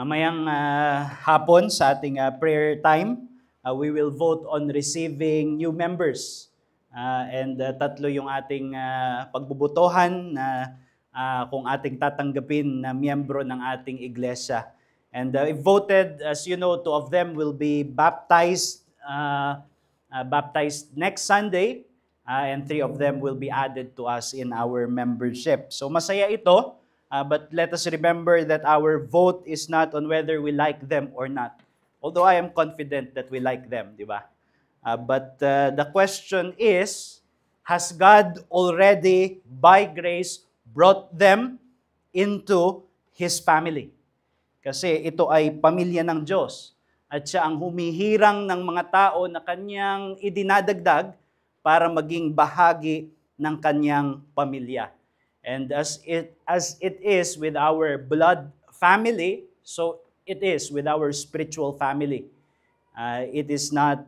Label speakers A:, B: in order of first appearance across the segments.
A: Mamayang hapon sa ating prayer time, we will vote on receiving new members. Tatlo yung ating pagbubutohan na kung ating tatanggapin na miyembro ng ating iglesia. And if voted, as you know, two of them will be baptized next Sunday, and three of them will be added to us in our membership. So masaya ito. But let us remember that our vote is not on whether we like them or not. Although I am confident that we like them, di ba? But the question is, has God already, by grace, brought them into His family? Kasi ito ay pamilya ng Diyos. At siya ang humihirang ng mga tao na kanyang idinadagdag para maging bahagi ng kanyang pamilya. And as it is with our blood family, so it is with our spiritual family. It is not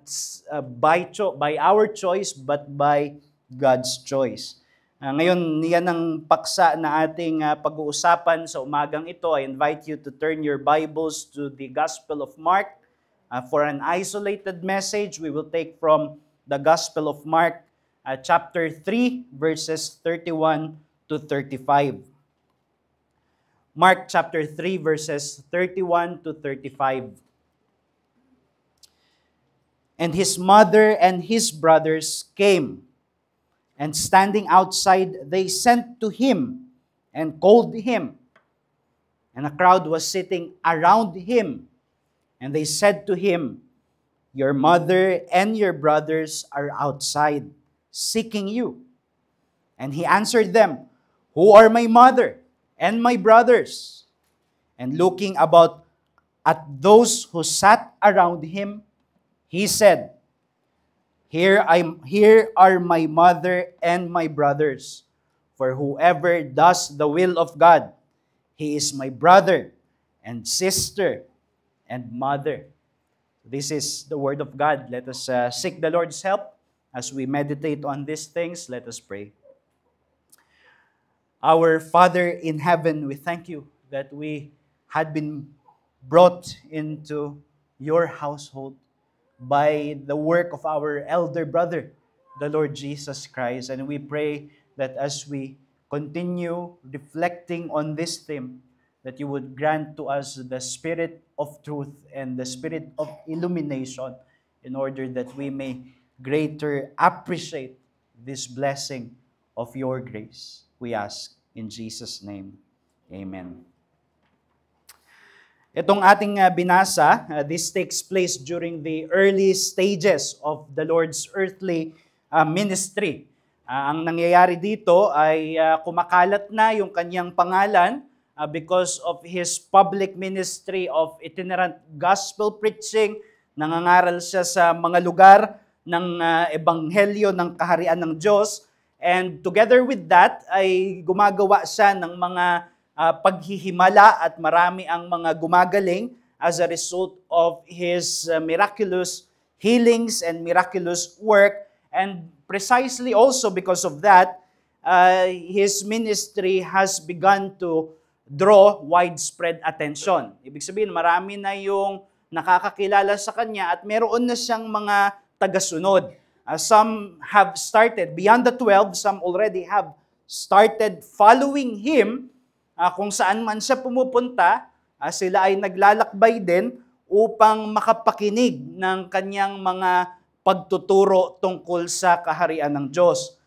A: by our choice, but by God's choice. Ngayon, yan ang paksa na ating pag-uusapan sa umagang ito. I invite you to turn your Bibles to the Gospel of Mark. For an isolated message, we will take from the Gospel of Mark, chapter 3, verses 31 to 35. Mark chapter 3 verses 31 to 35. And his mother and his brothers came, and standing outside they sent to him and called him. And a crowd was sitting around him, and they said to him, "Your mother and your brothers are outside, seeking you." And he answered them, "Who are my mother and my brothers?" And looking about at those who sat around him, he said, Here are my mother and my brothers. For whoever does the will of God, he is my brother and sister and mother. This is the word of God. Let us seek the Lord's help as we meditate on these things. Let us pray. Our Father in heaven, we thank you that we had been brought into your household by the work of our elder brother, the Lord Jesus Christ. And we pray that as we continue reflecting on this theme, that you would grant to us the spirit of truth and the spirit of illumination in order that we may greater appreciate this blessing of your grace. We ask in Jesus' name. Amen. Itong ating binasa, this takes place during the early stages of the Lord's earthly ministry. Ang nangyayari dito ay kumakalat na yung kanyang pangalan because of his public ministry of itinerant gospel preaching. Nangangaral siya sa mga lugar ng ebanghelyo ng kaharian ng Diyos. And together with that, ay gumagawa siya ng mga paghihimala at marami ang mga gumagaling as a result of his miraculous healings and miraculous work. And precisely also because of that, his ministry has begun to draw widespread attention. Ibig sabihin, marami na yung nakakakilala sa kanya at meron na siyang mga tagasunod. Some have started, beyond the 12, some already have started following him. Kung saan man siya pumupunta, sila ay naglalakbay din upang makapakinig ng kanyang mga pagtuturo tungkol sa kaharian ng Diyos.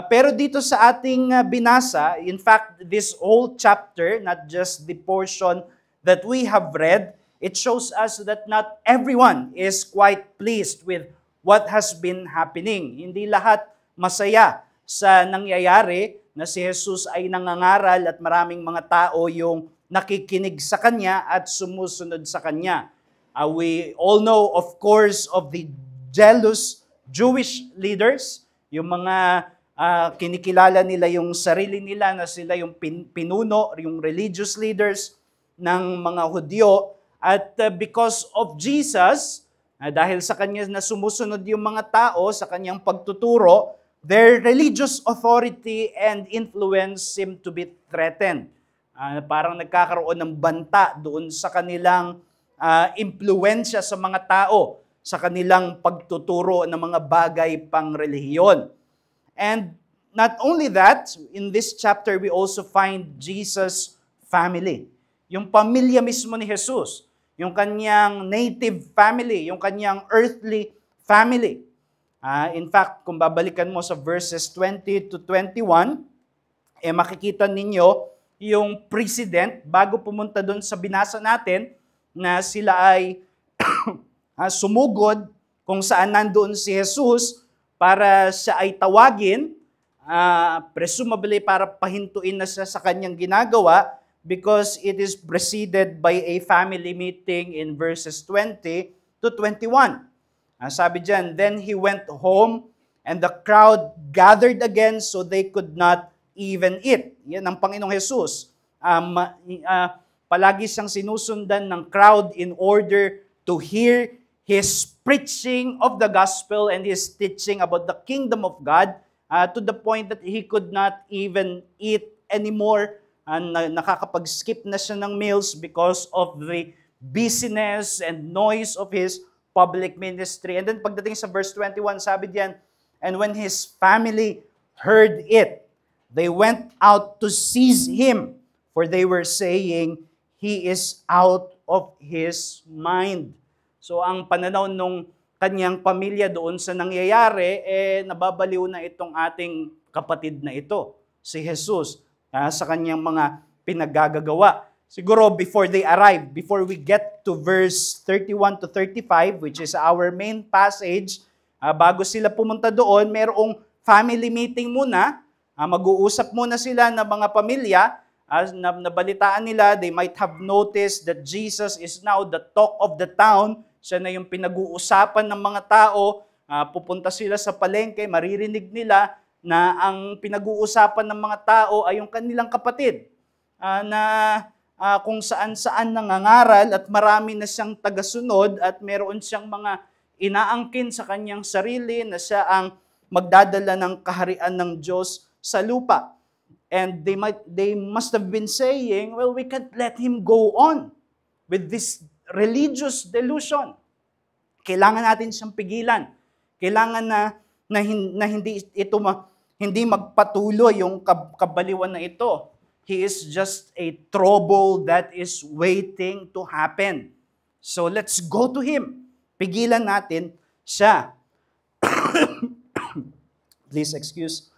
A: Pero dito sa ating binasa, in fact, this whole chapter, not just the portion that we have read, it shows us that not everyone is quite pleased with what has been happening. Hindi lahat masaya sa nangyayari na si Jesus ay nangangaral at maraming mga tao yung nakikinig sa kanya at sumusunod sa kanya. We all know, of course, of the jealous Jewish leaders, yung mga kinikilala nila yung sarili nila na sila yung pinuno, yung religious leaders ng mga Hudyo. At because of Jesus, dahil sa kanya na sumusunod yung mga tao sa kanyang pagtuturo, their religious authority and influence seem to be threatened. Parang nagkakaroon ng banta doon sa kanilang impluwensya sa mga tao, sa kanilang pagtuturo ng mga bagay pang relihiyon. And not only that, in this chapter we also find Jesus' family. Yung pamilya mismo ni Jesus, yung kanyang native family, yung kanyang earthly family. In fact, kung babalikan mo sa verses 20 to 21, makikita ninyo yung president, bago pumunta doon sa binasa natin, na sila ay sumugod kung saan nandoon si Jesus para siya ay tawagin, presumably para pahintuin na siya sa kanyang ginagawa, because it is preceded by a family meeting in verses 20 to 21. Sabi diyan, then he went home and the crowd gathered again so they could not even eat. Yan ang Panginoong Jesus. Palagi siyang sinusundan ng crowd in order to hear his preaching of the gospel and his teaching about the kingdom of God, to the point that he could not even eat anymore. Nakakapag-skip na siya ng meals because of the busyness and noise of his public ministry. And then pagdating sa verse 21, sabi diyan, and when his family heard it, they went out to seize him, for they were saying, he is out of his mind. So ang pananaw nung kanyang pamilya doon sa nangyayari, nababaliw na itong ating kapatid na ito, si Jesus, sa kanyang mga pinaggagawa. Siguro before they arrive, before we get to verse 31 to 35, which is our main passage, bago sila pumunta doon, merong family meeting muna, mag-uusap muna sila ng mga pamilya, nabalitaan nila, they might have noticed that Jesus is now the talk of the town, siya na yung pinag-uusapan ng mga tao, pupunta sila sa palengke, maririnig nila na ang pinag-uusapan ng mga tao ay yung kanilang kapatid, na kung saan-saan nangangaral at marami na siyang tagasunod at meron siyang mga inaangkin sa kanyang sarili na siya ang magdadala ng kaharian ng Diyos sa lupa. And they must have been saying, well, we can't let him go on with this religious delusion. Kailangan natin siyang pigilan. Kailangan na hindi magpatuloy yung kabaliwan na ito. He is just a trouble that is waiting to happen. So let's go to him. Pigilan natin siya. Please excuse.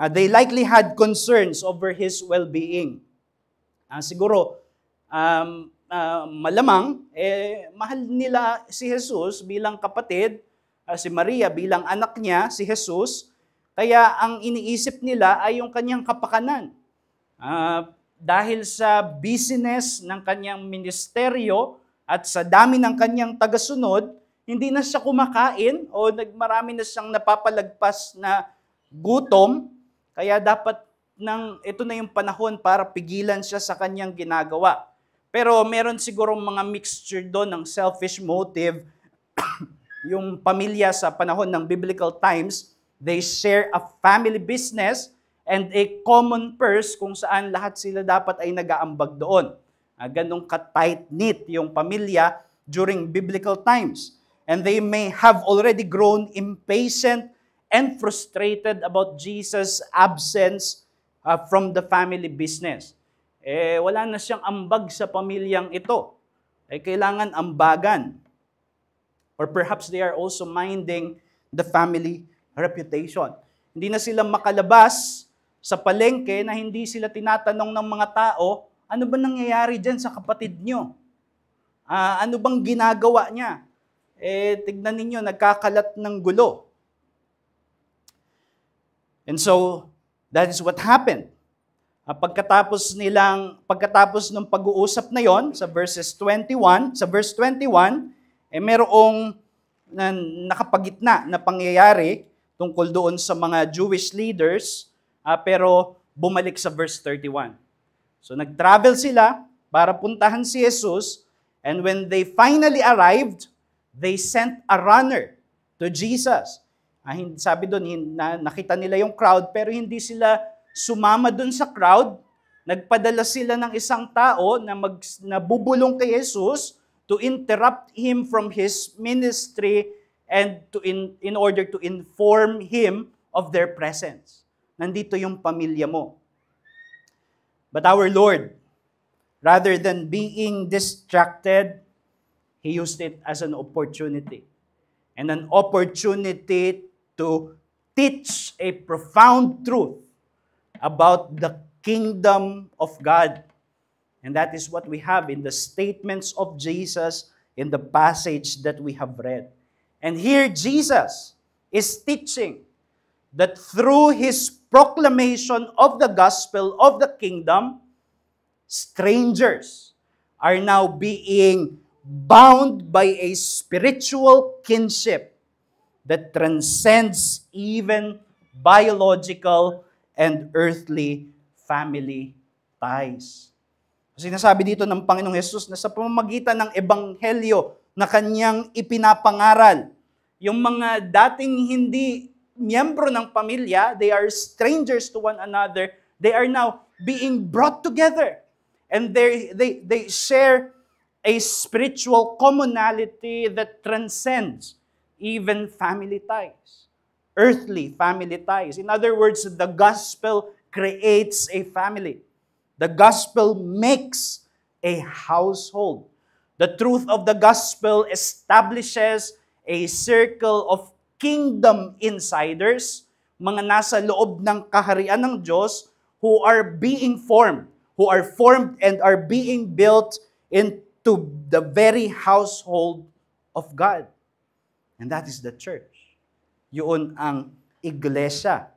A: They likely had concerns over his well-being. Siguro, malamang, mahal nila si Jesus bilang kapatid, si Maria bilang anak niya, si Jesus, kaya ang iniisip nila ay yung kanyang kapakanan. Dahil sa busyness ng kanyang ministeryo at sa dami ng kanyang tagasunod, hindi na siya kumakain o marami na siyang napapalagpas na gutom, kaya dapat ito na yung panahon para pigilan siya sa kanyang ginagawa. Pero meron siguro mga mixture doon ng selfish motive. Yung pamilya sa panahon ng biblical times, they share a family business and a common purse kung saan lahat sila dapat ay nag-aambag doon. Ganong ka-tight-knit yung pamilya during biblical times. And they may have already grown impatient and frustrated about Jesus' absence from the family business. Wala na siyang ambag sa pamilyang ito. Kailangan ambagan. Or perhaps they are also minding the family reputation. Hindi na sila makalabas sa palengke na hindi sila tinatanong ng mga tao, ano ba nangyayari dyan sa kapatid nyo? Ano bang ginagawa niya? Tignan ninyo, nagkakalat ng gulo. And so, that is what happened. Pagkatapos ng pag-uusap na yon sa verse 21, merong nakapagitna na pangyayari tungkol doon sa mga Jewish leaders, pero bumalik sa verse 31. So nag-travel sila para puntahan si Jesus, and when they finally arrived, they sent a runner to Jesus. Sabi doon, nakita nila yung crowd, pero hindi sila sumama doon sa crowd, Nagpadala sila ng isang tao na bubulong kay Jesus to interrupt him from his ministry and in order to inform him of their presence. Nandito yung pamilya mo. But our Lord, rather than being distracted, He used it as an opportunity. And an opportunity to teach a profound truth about the kingdom of God. And that is what we have in the statements of Jesus in the passage that we have read. And here Jesus is teaching that through His proclamation of the gospel of the kingdom, strangers are now being bound by a spiritual kinship that transcends even biological and earthly family ties. Sinasabi dito ng Panginoong Hesus na sa pamamagitan ng ebanghelyo na kanyang ipinapangaral, yung mga dating hindi miyembro ng pamilya, they are strangers to one another, they are now being brought together. And they share a spiritual commonality that transcends even family ties, earthly family ties. In other words, the gospel creates a family. The gospel makes a household. The truth of the gospel establishes a circle of kingdom insiders, mga nasa loob ng kaharian ng Diyos who are formed and are being built into the very household of God. And that is the church. Yun ang iglesia.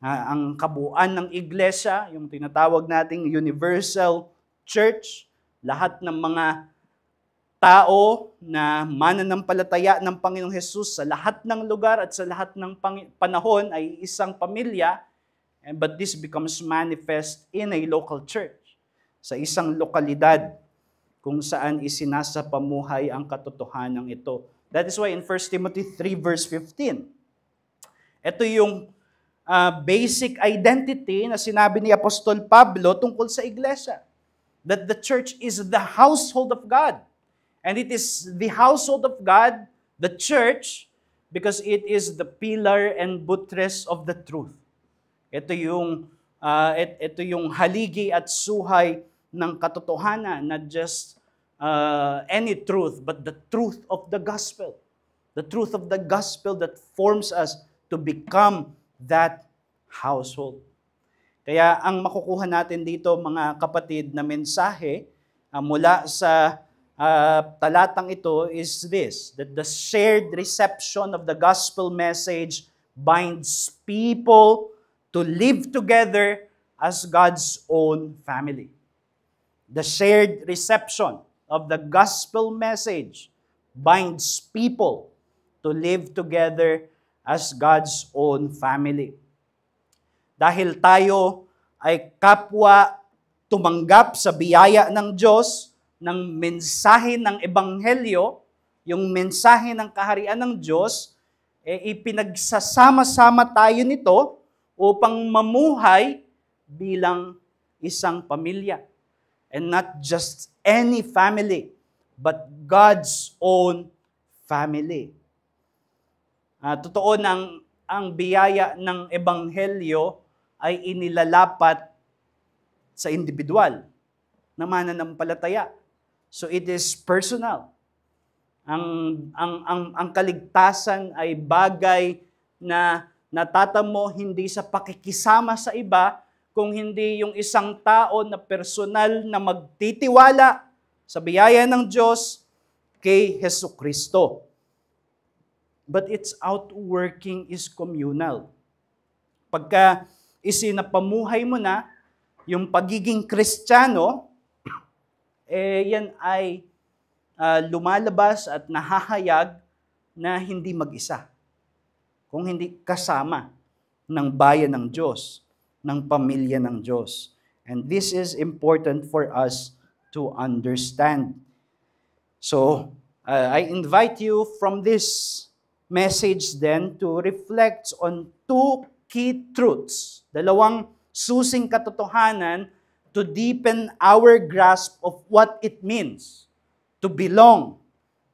A: Ang kabuuan ng iglesia, yung tinatawag nating universal church, lahat ng mga tao na mananampalataya ng Panginoong Hesus sa lahat ng lugar at sa lahat ng panahon ay isang pamilya, but this becomes manifest in a local church, sa isang lokalidad kung saan isinasapamuhay ang katotohanan ito. That is why in 1 Timothy 3 verse 15, ito yung basic identity na sinabi ni Apostol Pablo tungkol sa iglesia. That the church is the household of God. And it is the household of God, the church, because it is the pillar and buttress of the truth. Ito yung haligi at suhay ng katotohanan, not just any truth, but the truth of the gospel. The truth of the gospel that forms us to become that household. Kaya ang makukuha natin dito, mga kapatid, na mensahe mula sa talatang ito is this, that the shared reception of the gospel message binds people to live together as God's own family. The shared reception of the gospel message binds people to live together as God's own family. Dahil tayo ay kapwa tumanggap sa biyaya ng Diyos, ng mensahe ng ebanghelyo, yung mensahe ng kaharian ng Diyos, ipinagsasama-sama tayo nito upang mamuhay bilang isang pamilya. And not just any family, but God's own family. Totoo nang ang biyaya ng ebanghelyo ay inilalapat sa individual na mananampalataya. So it is personal. Ang kaligtasan ay bagay na natatamo hindi sa pakikisama sa iba, kung hindi yung isang tao na personal na magtitiwala sa biyaya ng Diyos kay Hesukristo. But its outworking is communal. Pagka isinapamuhay mo na yung pagiging Kristiyano, yan ay lumalabas at nahahayag na hindi mag-isa, kung hindi kasama ng bayan ng Diyos, ng pamilya ng Diyos. And this is important for us to understand. So, I invite you from this message then to reflect on two key truths, dalawang susing katotohanan to deepen our grasp of what it means to belong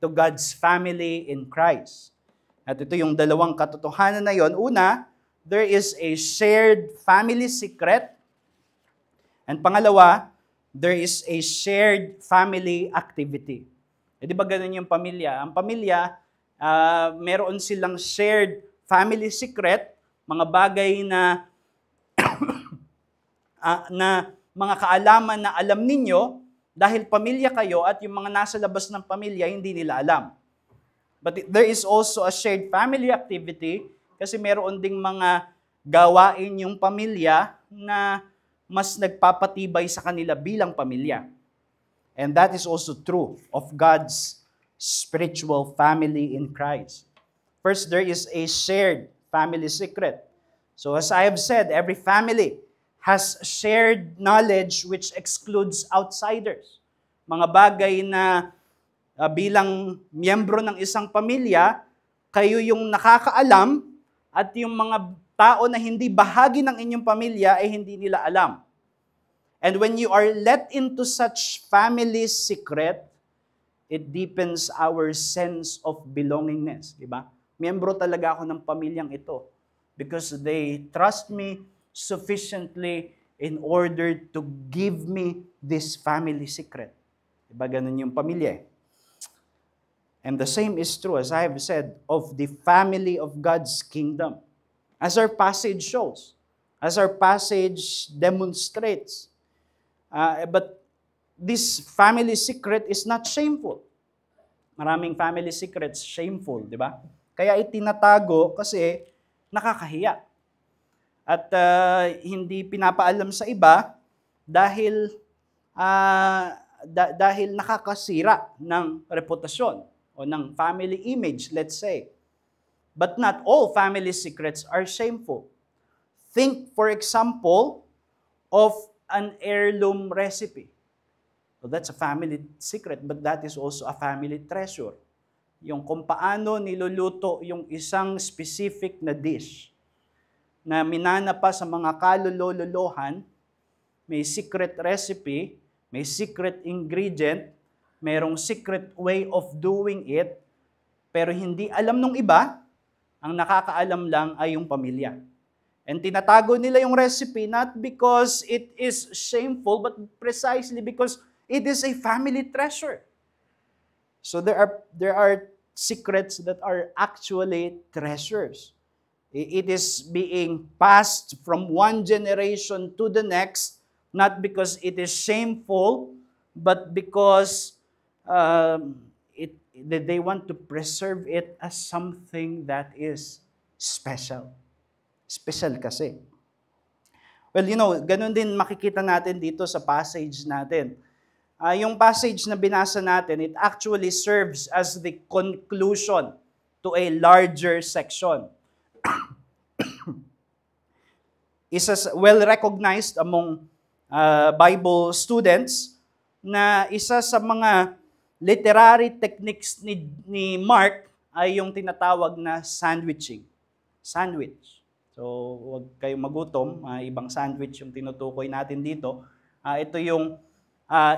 A: to God's family in Christ. At ito yung dalawang katotohanan na yon. Una, there is a shared family secret. And pangalawa, there is a shared family activity. E di ba ganun yung pamilya? Ang pamilya, meron silang shared family secret, mga bagay na na mga kaalaman na alam ninyo dahil pamilya kayo at yung mga nasa labas ng pamilya hindi nila alam. But there is also a shared family activity kasi meron ding mga gawain yung pamilya na mas nagpapatibay sa kanila bilang pamilya. And that is also true of God's spiritual family in Christ. First, there is a shared family secret. So as I have said, every family has shared knowledge which excludes outsiders. Mga bagay na bilang miyembro ng isang pamilya, kayo yung nakakaalam at yung mga tao na hindi bahagi ng inyong pamilya ay hindi nila alam. And when you are let into such family secret, it deepens our sense of belongingness. Diba? Miyembro talaga ako ng pamilyang ito because they trust me sufficiently in order to give me this family secret. Diba ganun yung pamilya? And the same is true, as I have said, of the family of God's kingdom. As our passage shows, as our passage demonstrates. But this family secret is not shameful. Maraming family secrets shameful, di ba? Kaya itinatago kasi nakakahiya. At hindi pinapaalam sa iba dahil dahil nakakasira ng reputasyon o ng family image, let's say. But not all family secrets are shameful. Think, for example, of an heirloom recipe. Well, that's a family secret, but that is also a family treasure. Yung kung paano niluluto yung isang specific na dish na minana pa sa mga kalulololohan, may secret recipe, may secret ingredient, mayroong secret way of doing it, pero hindi alam nung iba, ang nakakaalam lang ay yung pamilya. And tinatago nila yung recipe not because it is shameful, but precisely because it is a family treasure. So there are secrets that are actually treasures. It is being passed from one generation to the next, not because it is shameful, but because they want to preserve it as something that is special. Special kasi. Well, ganun din makikita natin dito sa passage natin. Yung passage na binasa natin, it actually serves as the conclusion to a larger section. Isa well-recognized among Bible students na isa sa mga literary techniques ni Mark ay yung tinatawag na sandwiching. Sandwich. So, huwag kayong magutom. Ibang sandwich yung tinutukoy natin dito. Ito yung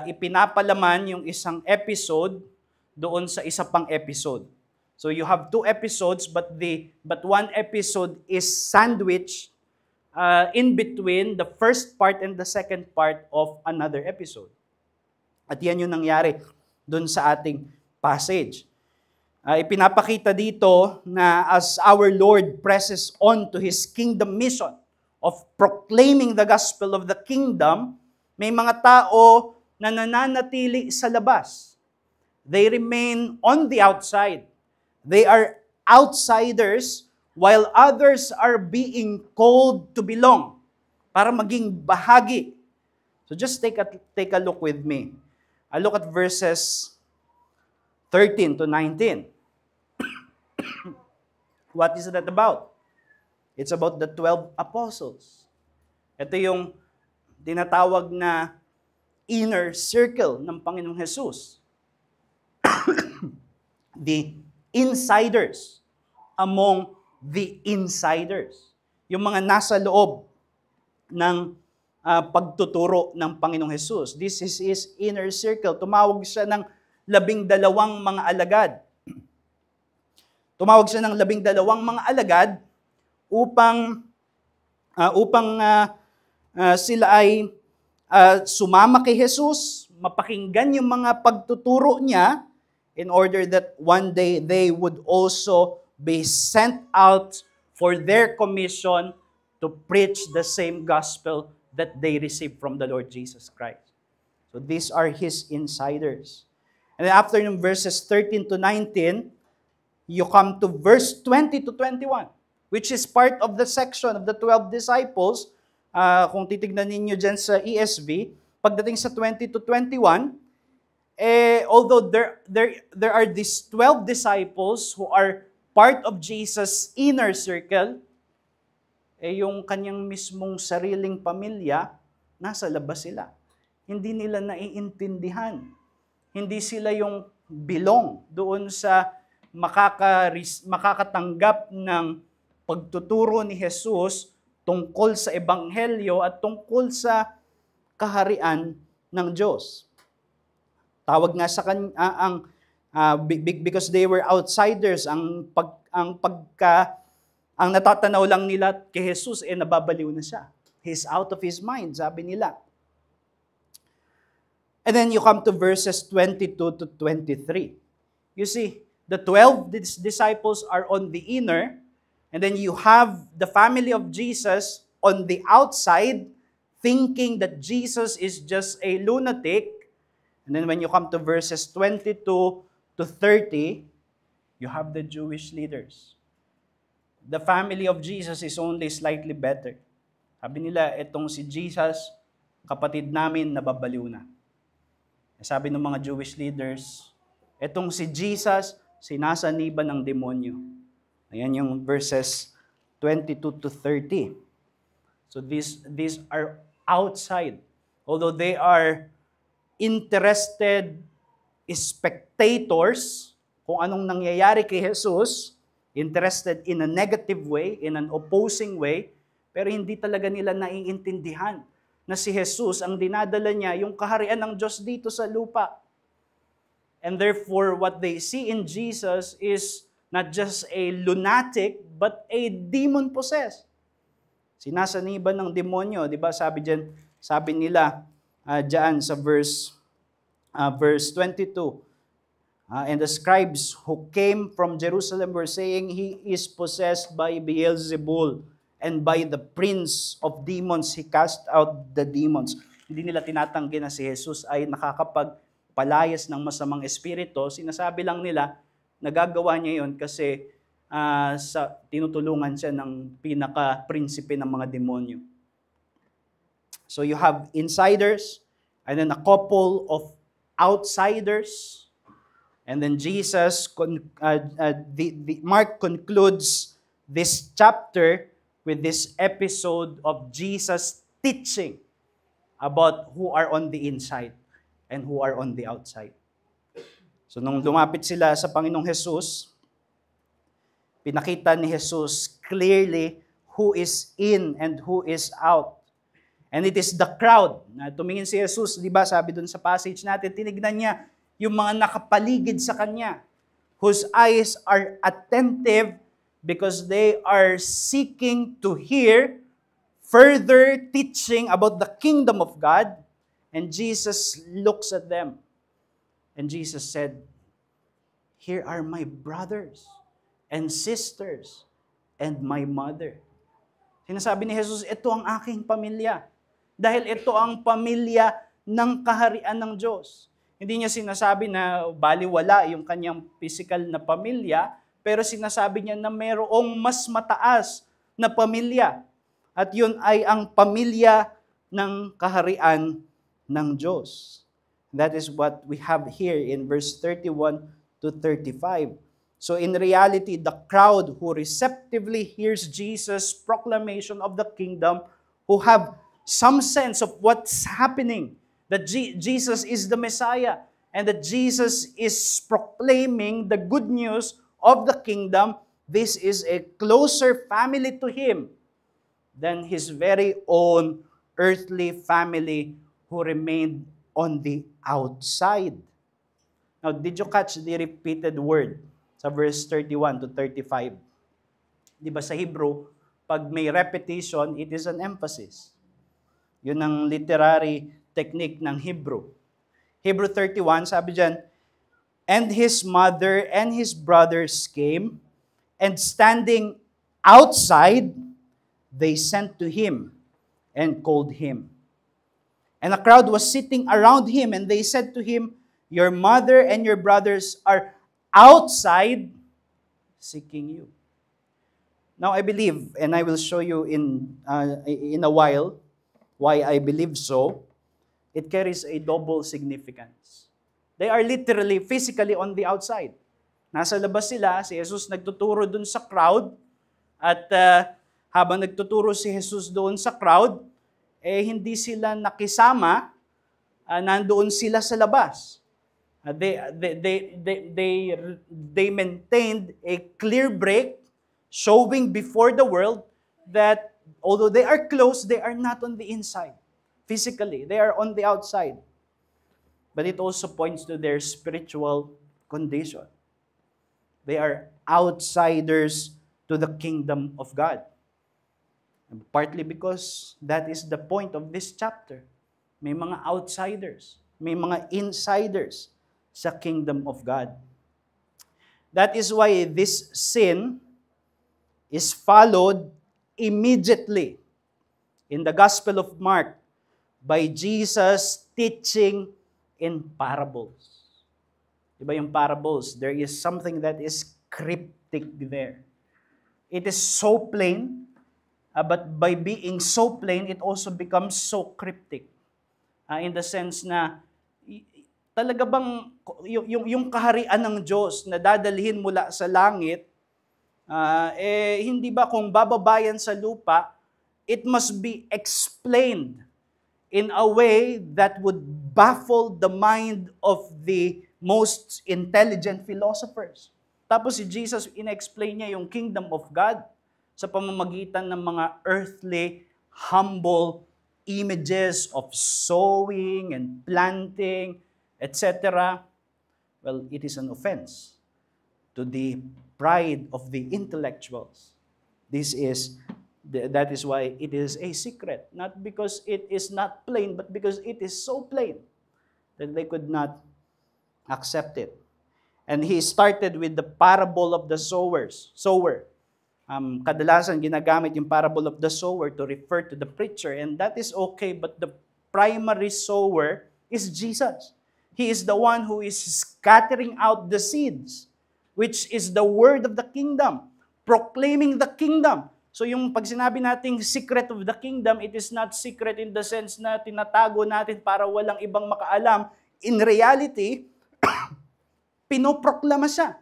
A: ipinapalaman yung isang episode doon sa isa pang episode. So, you have 2 episodes, but one episode is sandwiched in between the first part and the second part of another episode. At yan yung nangyari doon sa ating passage. Ipinapakita dito na as our Lord presses on to His kingdom mission of proclaiming the gospel of the kingdom, may mga tao na nananatili sa labas. They remain on the outside. They are outsiders while others are being called to belong para maging bahagi. So just take a look with me. I look at verses 13 to 19. What is that about? It's about the 12 apostles. Ito yung tinatawag na inner circle ng Panginoong Jesus. The insiders among the insiders. Yung mga nasa loob ng pagtuturo ng Panginoong Hesus. This is His inner circle. Tumawag siya ng 12 mga alagad. Tumawag siya ng 12 mga alagad upang sila ay sumama kay Jesus, mapakinggan yung mga pagtuturo niya, in order that one day they would also be sent out for their commission to preach the same gospel that they received from the Lord Jesus Christ. So these are His insiders. And then after yung verses 13 to 19, you come to verse 20 to 21, which is part of the section of the 12 disciples. Kung titignan ninyo dyan sa ESV, pagdating sa 20 to 21, although there are these 12 disciples who are part of Jesus' inner circle, yung kanyang mismong sariling pamilya, nasa labas sila. Hindi nila naiintindihan. Hindi sila yung belong doon sa makakatanggap ng pagtuturo ni Jesus tungkol sa ebanghelyo at tungkol sa kaharian ng Diyos. Tawag nga sa because they were outsiders, ang natatanaw lang nila kay Jesus nababaliw na siya. He's out of his mind, sabi nila. And then you come to verses 22 to 23. You see, the 12 disciples are on the inner, and then you have the family of Jesus on the outside, thinking that Jesus is just a lunatic. And then when you come to verses 22 to 30, you have the Jewish leaders. The family of Jesus is only slightly better. Sabi nila, etong si Jesus, kapatid namin, nababaliw na. Sabi ng mga Jewish leaders, etong si Jesus, sinasaniban ng demonyo. Ayan yung verses 22 to 30. So these are outside. Although they are interested spectators kung anong nangyayari kay Jesus, interested in a negative way, in an opposing way, pero hindi talaga nila naiintindihan na si Jesus, ang dinadala niya, yung kaharian ng Diyos dito sa lupa. And therefore, what they see in Jesus is not just a lunatic, but a demon-possessed. Sinasaniban ng demonyo, di ba? Sabi nila diyan sa verse 22, and the scribes who came from Jerusalem were saying, He is possessed by Beelzebul, and by the prince of demons, He cast out the demons. Hindi nila tinatanggi na si Jesus ay nakakapagpalayas ng masamang espiritu. Sinasabi lang nila, nagagawa niya yon kasi tinutulungan siya ng pinaka-prinsipe ng mga demonyo. So you have insiders, and then a couple of outsiders, and then Jesus, Mark concludes this chapter with this episode of Jesus teaching about who are on the inside and who are on the outside. So nung lumapit sila sa Panginoong Jesus, pinakita ni Jesus clearly who is in and who is out. And it is the crowd. Tumingin si Jesus, di ba, sabi dun sa passage natin, tinignan niya yung mga nakapaligid sa Kanya, whose eyes are attentive because they are seeking to hear further teaching about the kingdom of God. And Jesus looks at them. And Jesus said, Here are my brothers and sisters and my mother. Sinasabi ni Jesus, ito ang aking pamilya. Dahil ito ang pamilya ng kaharian ng Diyos. Hindi niya sinasabi na baliwala yung kanyang physical na pamilya, pero sinasabi niya na mayroong mas mataas na pamilya. At yun ay ang pamilya ng kaharian ng Diyos. That is what we have here in verse 31 to 35. So in reality, the crowd who receptively hears Jesus' proclamation of the kingdom, who have some sense of what's happening, that Jesus is the Messiah, and that Jesus is proclaiming the good news of the kingdom, this is a closer family to Him than His very own earthly family who remained on the outside. Now, did you catch the repeated word sa verse 31 to 35? Di ba sa Hebrew, pag may repetition, it is an emphasis. Yun ang literary technique ng Hebrew. Hebrew 31, sabi dyan, and his mother and his brothers came, and standing outside, they sent to him and called him. And a crowd was sitting around him, and they said to him, your mother and your brothers are outside seeking you. Now, I believe, and I will show you in a while why I believe so, it carries a double significance. They are literally, physically on the outside. Nasa labas sila, si Jesus nagtuturo dun sa crowd, at habang nagtuturo si Jesus doon sa crowd, hindi sila nakisama, nandoon sila sa labas. They maintained a clear break, showing before the world that although they are close, they are not on the inside. Physically, they are on the outside. But it also points to their spiritual condition. They are outsiders to the kingdom of God. And partly because that is the point of this chapter. May mga outsiders, may mga insiders sa kingdom of God. That is why this sin is followed immediately in the Gospel of Mark by Jesus teaching in parables. Diba yung parables? There is something that is cryptic there. It is so plain, but by being so plain, it also becomes so cryptic. In the sense na, talaga bang yung kaharian ng Diyos na dadalhin mula sa langit, hindi ba kung bababayan sa lupa, it must be explained in a way that would baffle the mind of the most intelligent philosophers. Tapos si Jesus, in-explain niya yung kingdom of God sa pamamagitan ng mga earthly, humble images of sowing and planting, etc. Well, it is an offense to the pride of the intellectuals. That is why it is a secret. Not because it is not plain, but because it is so plain that they could not accept it. And he started with the parable of the sower. Kadalasan ginagamit yung parable of the sower to refer to the preacher, and that is okay, but the primary sower is Jesus. He is the one who is scattering out the seeds, which is the word of the kingdom, proclaiming the kingdom. So yung pag sinabi nating secret of the kingdom, it is not secret in the sense na tinatago natin para walang ibang makaalam. In reality, pinoproklama siya.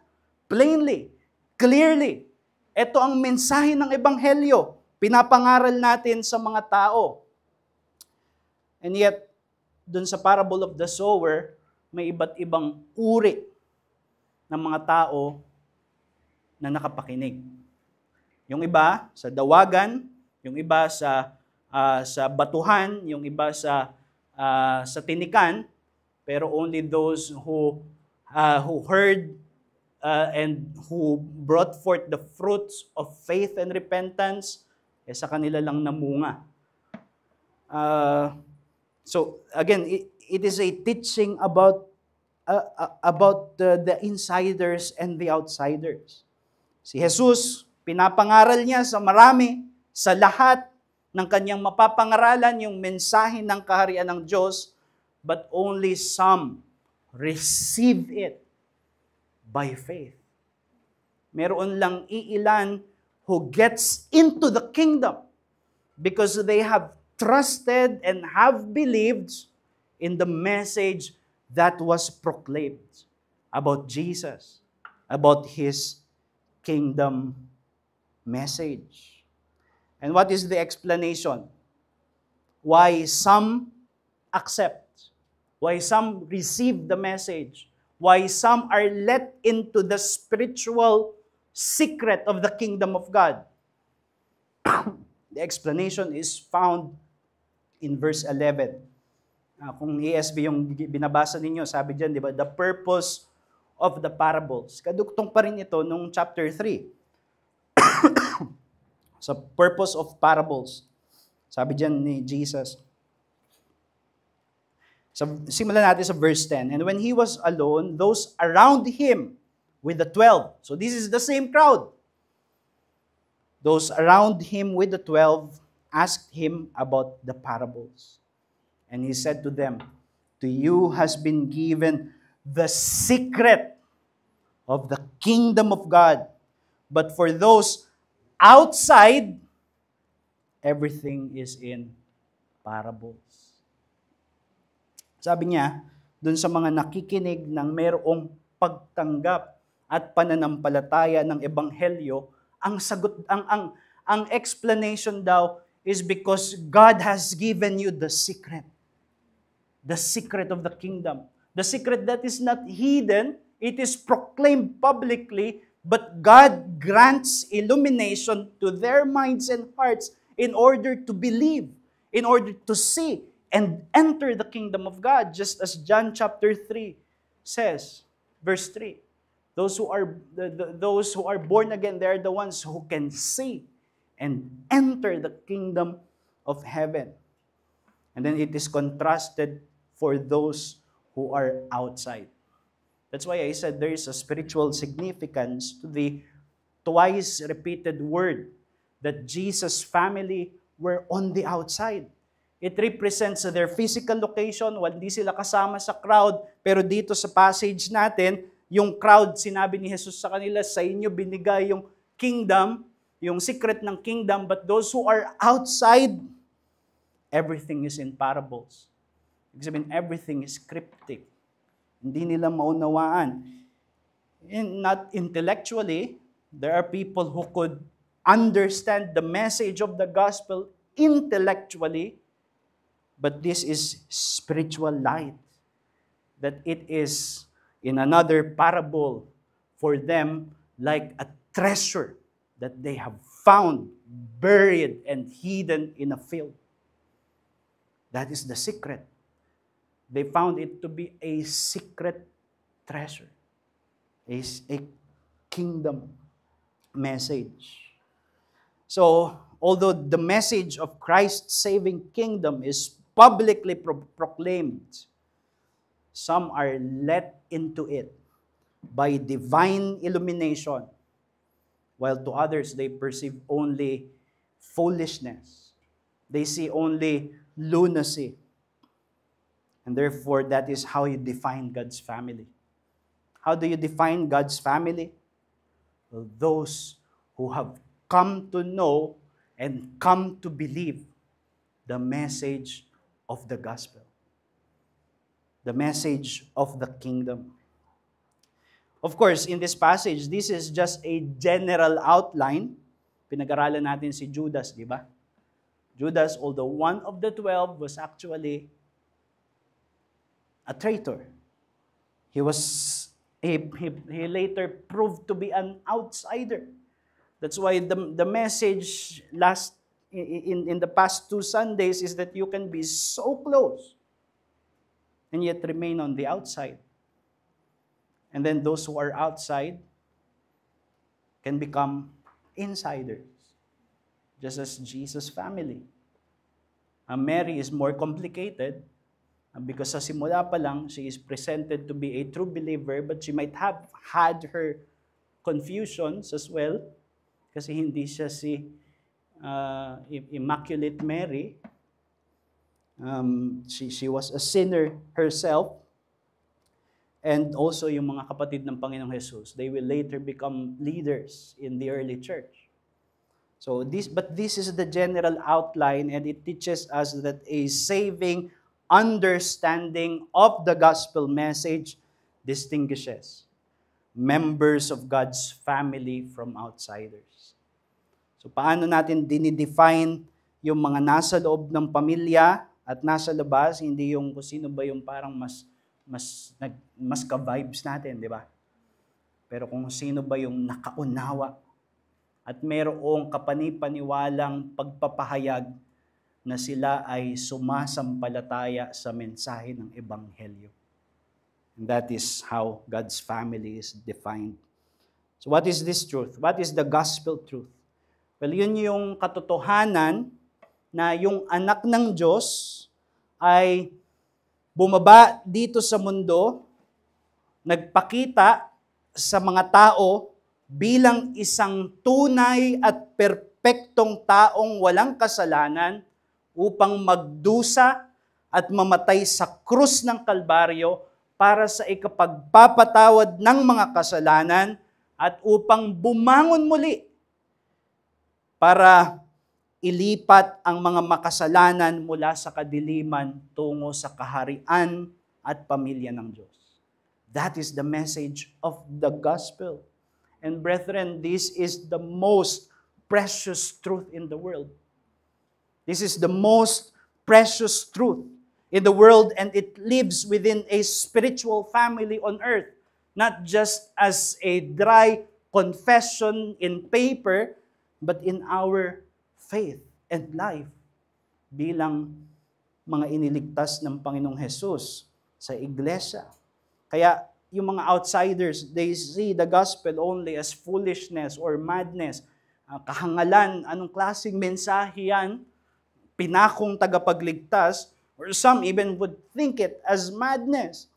A: Plainly, clearly. Ito ang mensahe ng Ebanghelyo. Pinapangaral natin sa mga tao. And yet, dun sa parable of the sower, may iba't ibang uri ng mga tao na nakapakinig. Yung iba sa dawagan, yung iba sa batuhan, yung iba sa tinikan, pero only those who heard and who brought forth the fruits of faith and repentance, sa kanila lang namunga. So again, it is a teaching about the insiders and the outsiders. Si Jesus, pinapangaral niya sa marami, sa lahat ng kanyang mapapangaralan yung mensahe ng kaharian ng Diyos, but only some receive it by faith. Meron lang iilan who gets into the kingdom because they have trusted and have believed in the message that was proclaimed about Jesus, about His kingdom message. And what is the explanation? Why some accept? Why some receive the message? Why some are let into the spiritual secret of the kingdom of God? The explanation is found in verse 11. Kung ESV yung binabasa ninyo, sabi diyan, di ba, the purpose of the parables. Kadugtong pa rin ito nung chapter 3. Sa purpose of parables. Sabi diyan ni Jesus. So, simulan natin sa verse 10. And when he was alone, those around him with the 12. So this is the same crowd. Those around him with the 12 asked him about the parables. And he said to them, to you has been given the secret of the kingdom of God. But for those outside, everything is in parables. Sabi niya, dun sa mga nakikinig ng mayroong pagtanggap at pananampalataya ng ebanghelyo, ang sagot, ang explanation daw is because God has given you the secret. The secret of the kingdom. The secret that is not hidden, it is proclaimed publicly, but God grants illumination to their minds and hearts in order to believe, in order to see, and enter the kingdom of God, just as John chapter 3 says, verse 3. Those who are born again, they are the ones who can see and enter the kingdom of heaven. And then it is contrasted for those who are outside. That's why I said there is a spiritual significance to the twice repeated word that Jesus' family were on the outside. It represents their physical location, hindi sila kasama sa crowd. Pero dito sa passage natin, yung crowd, sinabi ni Jesus sa kanila, sa inyo binigay yung kingdom, yung secret ng kingdom, but those who are outside, everything is in parables. Ibig sabihin, everything is cryptic. Hindi nila maunawaan. And not intellectually, there are people who could understand the message of the gospel intellectually, but this is spiritual light. That it is in another parable for them like a treasure that they have found, buried, and hidden in a field. That is the secret. They found it to be a secret treasure. A kingdom message. So, although the message of Christ's saving kingdom is publicly proclaimed, some are let into it by divine illumination, while to others they perceive only foolishness. They see only lunacy. And therefore, that is how you define God's family. How do you define God's family? Well, those who have come to know and come to believe the message of the gospel. The message of the kingdom. Of course, in this passage, this is just a general outline. Pinag-aralan natin si Judas, di ba? Judas, although one of the 12, was actually a traitor. He later proved to be an outsider. That's why the message in the past 2 Sundays is that you can be so close and yet remain on the outside. And then those who are outside can become insiders, just as Jesus' family. Mary is more complicated because sa simula pa lang, she is presented to be a true believer, but she might have had her confusions as well kasi hindi siya si Immaculate Mary. She was a sinner herself. And also yung mga kapatid ng Panginoong Jesus, they will later become leaders in the early church. So this is the general outline, and it teaches us that a saving understanding of the gospel message distinguishes members of God's family from outsiders. So paano natin dinidefine yung mga nasa loob ng pamilya at nasa labas, hindi yung kung sino ba yung parang mas ka-vibes natin, di ba? Pero kung sino ba yung nakaunawa at mayroong kapanipaniwalang pagpapahayag na sila ay sumasampalataya sa mensahe ng Ebanghelyo. And that is how God's family is defined. So what is this truth? What is the gospel truth? Well, yun yung katotohanan na yung anak ng Diyos ay bumaba dito sa mundo, nagpakita sa mga tao bilang isang tunay at perpektong taong walang kasalanan upang magdusa at mamatay sa krus ng Kalbaryo para sa ikapagpapatawad ng mga kasalanan at upang bumangon muli para ilipat ang mga makasalanan mula sa kadiliman tungo sa kaharian at pamilya ng Diyos. That is the message of the gospel. And brethren, this is the most precious truth in the world. This is the most precious truth in the world, and it lives within a spiritual family on earth, not just as a dry confession in paper, but in our faith and life bilang mga iniligtas ng Panginoong Hesus sa iglesia. Kaya yung mga outsiders, they see the gospel only as foolishness or madness. Kahangalan, anong klaseng mensahe yan? Pinakong tagapagligtas, or some even would think it as madness.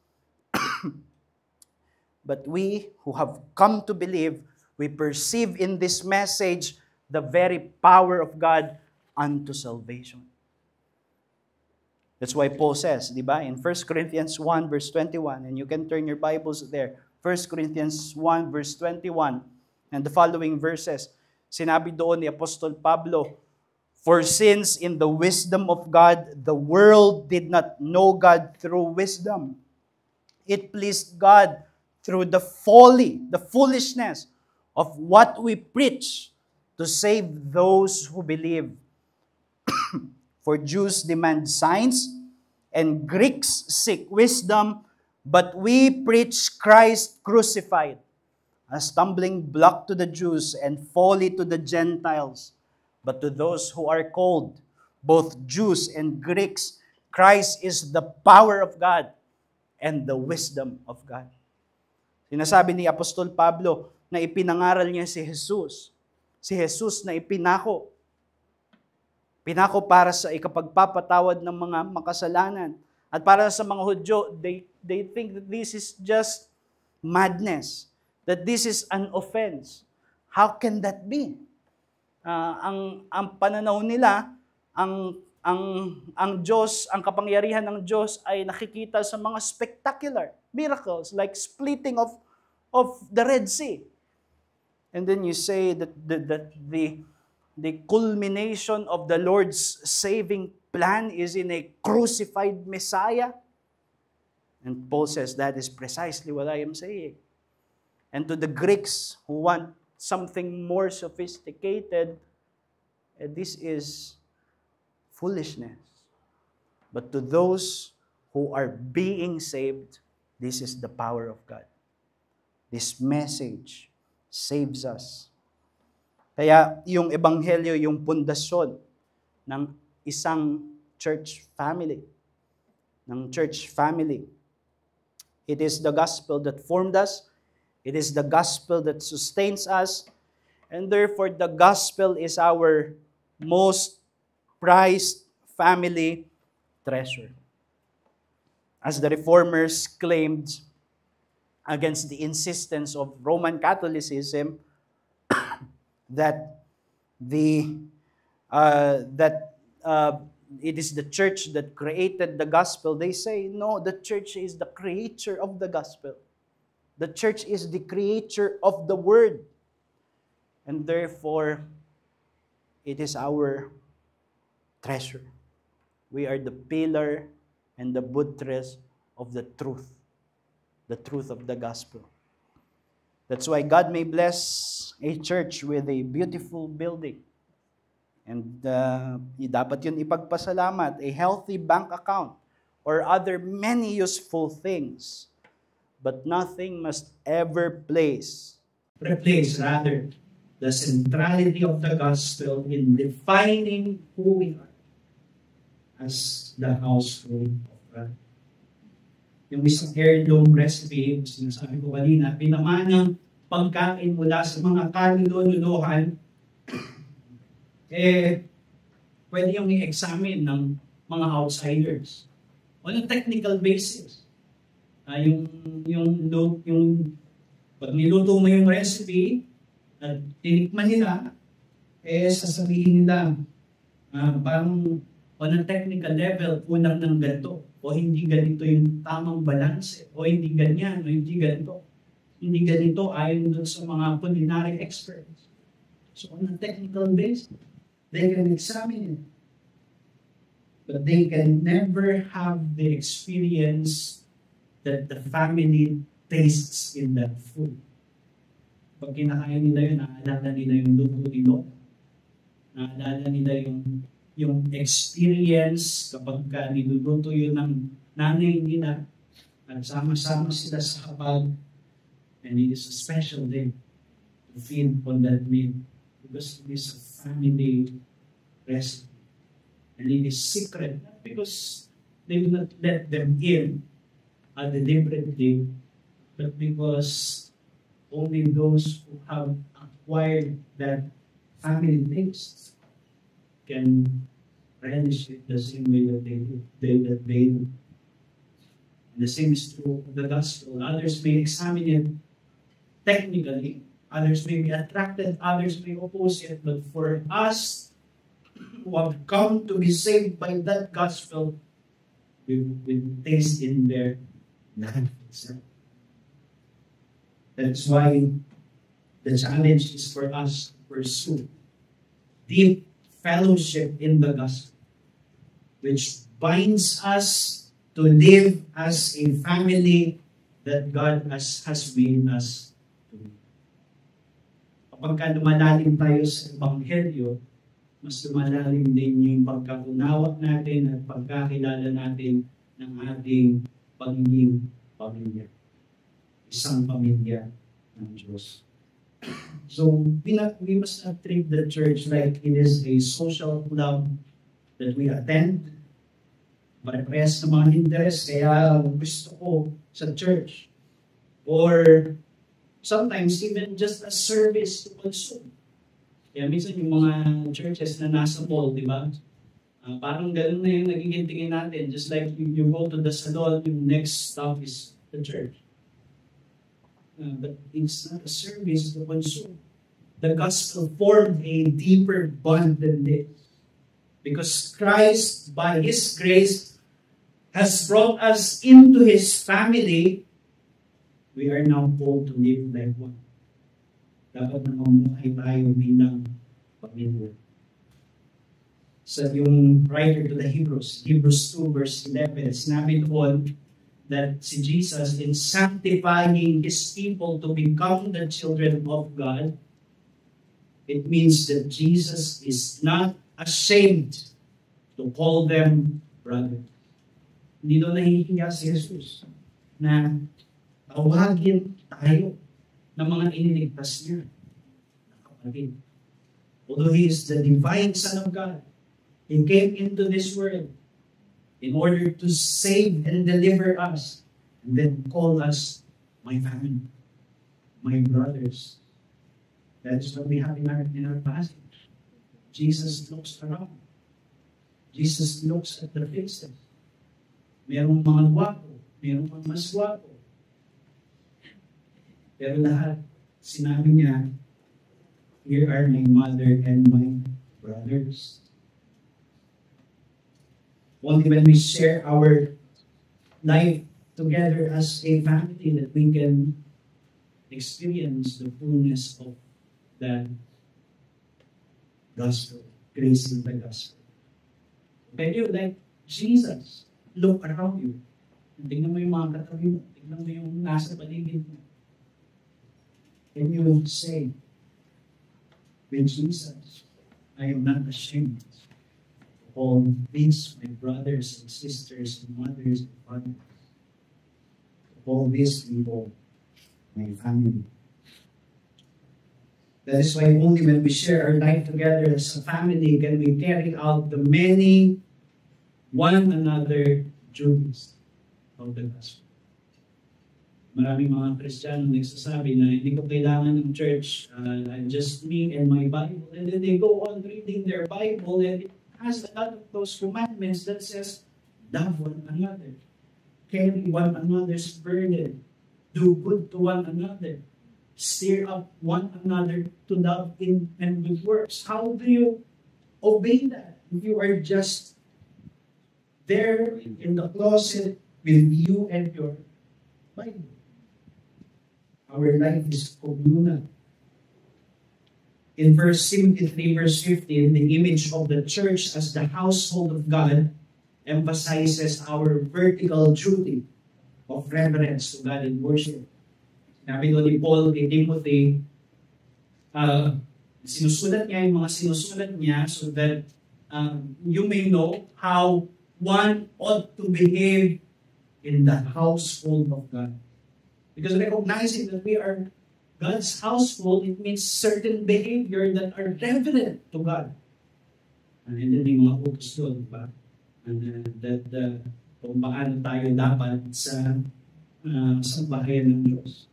A: But we who have come to believe, we perceive in this message the very power of God unto salvation. That's why Paul says, di ba, in 1 Corinthians 1 verse 21, and you can turn your Bibles there, 1 Corinthians 1 verse 21, and the following verses, sinabi doon ni Apostol Pablo, "For since in the wisdom of God, the world did not know God through wisdom, it pleased God through the folly, the foolishness of what we preach to save those who believe. For Jews demand signs, and Greeks seek wisdom, but we preach Christ crucified, a stumbling block to the Jews and folly to the Gentiles. But to those who are called, both Jews and Greeks, Christ is the power of God and the wisdom of God." Sinasabi ni Apostol Pablo na ipinangaral niya si Jesus. Si Jesus na ipinako. Pinako para sa ikapagpapatawad ng mga makasalanan. At para sa mga Hudyo, they think that this is just madness. That this is an offense. How can that be? Ang pananaw nila, ang Diyos, ang kapangyarihan ng Diyos ay nakikita sa mga spectacular miracles like splitting of the Red Sea. And then you say that the culmination of the Lord's saving plan is in a crucified Messiah. And Paul says that is precisely what I am saying. And to the Greeks who want something more sophisticated, this is foolishness. But to those who are being saved, this is the power of God. This message saves us. Kaya yung Ebanghelyo, yung pundasyon ng isang church family. Ng church family. It is the gospel that formed us. It is the gospel that sustains us. And therefore, the gospel is our most prized family treasure. As the Reformers claimed against the insistence of Roman Catholicism that it is the church that created the gospel, they say, no, the church is the creator of the gospel. The church is the creator of the word. And therefore, it is our treasure. We are the pillar and the buttress of the truth of the gospel. That's why God may bless a church with a beautiful building. And dapat yun ipagpasalamat, a healthy bank account, or other many useful things. But nothing must ever replace rather the centrality of the gospel in defining who we are.
B: as the household of God. Yung isang heirloom recipe, sinasabi ko kanina, pinamanang pagkain mula sa mga kalululuhan, pwede yung i-examine ng mga outsiders on a technical basis. Yung pag niluto mo yung recipe at tinikman nila, sasabihin nila, parang on a technical level, kulang ng ganito, o hindi ganito yung tamang balance, o hindi ganyan, o hindi ganito. Hindi ganito ayon doon sa mga culinary experts. So on a technical basis, they can examine it. But they can never have the experience that the family tastes in that food. Pag kinakain nila yun, naalala nila yung luto ni Lord. Naalala nila yung experience kapag niluluto yun ng nanay nila at sama-sama sila sa kapag. And it is a special day to feed on that meal because it is a family recipe. And it is secret, not because they will not let them in deliberately, but because only those who have acquired that family taste can relish it the same way that they do. And the same is true of the gospel. Others may examine it technically, others may be attracted, others may oppose it, but for us who have come to be saved by that gospel, we taste in their life itself. That's why the challenge is for us to pursue deep fellowship in the gospel, which binds us to live as a family that God has made us to be. Kapag lumalalim tayo sa Ebanghelyo, mas lumalalim din yung pagkaunawa natin at pagkakilala natin ng ating pagiging pamilya. Isang pamilya ng Diyos. So, we must not treat the church like it is a social club that we attend. Pare-parehas na mga interest, kaya gusto ko sa church. Or sometimes even just a service to consume. Kaya minsan yung mga churches na nasa mall, di ba? Parang ganun na yung nagiging tingin natin. Just like you go to the salon, yung next stop is the church. But it's not a service to consume. The gospel formed a deeper bond than this. Because Christ, by His grace, has brought us into His family, we are now called to live like one. Dapat na mamuhay tayo bilang pamilya. Sa yung writer to the Hebrews 2 verse 11, sinabi doon that si Jesus, in sanctifying His people to become the children of God, it means that Jesus is not ashamed to call them brother. Hindi doon nahihiya si Jesus na tawagin tayo ng mga iniligtas niya. Kapatid. Although He is the divine Son of God, He came into this world in order to save and deliver us, and then call us my family, my brothers. That is what we have in our passage. Jesus looks around. Jesus looks at the faces. Merong mga gwapo, merong mga mas gwapo. Pero lahat, sinabi niya, here are my mother and my brothers. Only when we share our life together as a family that we can experience the fullness of that gospel, grace in the gospel. Can you, like Jesus, look around you? Tingnan mo yung mga katabi mo. Tingnan mo yung nasa paligid mo. Can you say, with Jesus, I am not ashamed to call these my brothers and sisters and mothers and fathers, to call these people my family. That is why only when we share our life together as a family can we carry out the many one another duties of the gospel. Maraming mga Kristiyano nagsasabi na hindi ko kailangan ng church, just me and my Bible. And then they go on reading their Bible and it has a lot of those commandments that says, love one another, carry one another's burden, do good to one another, stir up one another to love in and good works. How do you obey that if you are just there in the closet with you and your Bible? Our life is communal. In 1 Timothy 3 verse 15, the image of the church as the household of God emphasizes our vertical duty of reverence to God and worship. Sabi doon ni Paul kay Timothy, sinusulat niya yung mga sinusulat niya so that you may know how one ought to behave in the household of God. Because recognizing that we are God's household, it means certain behavior that are reverent to God. And then may mga utos doon, diba? And kung paano tayo dapat sa bahayan ng Diyos.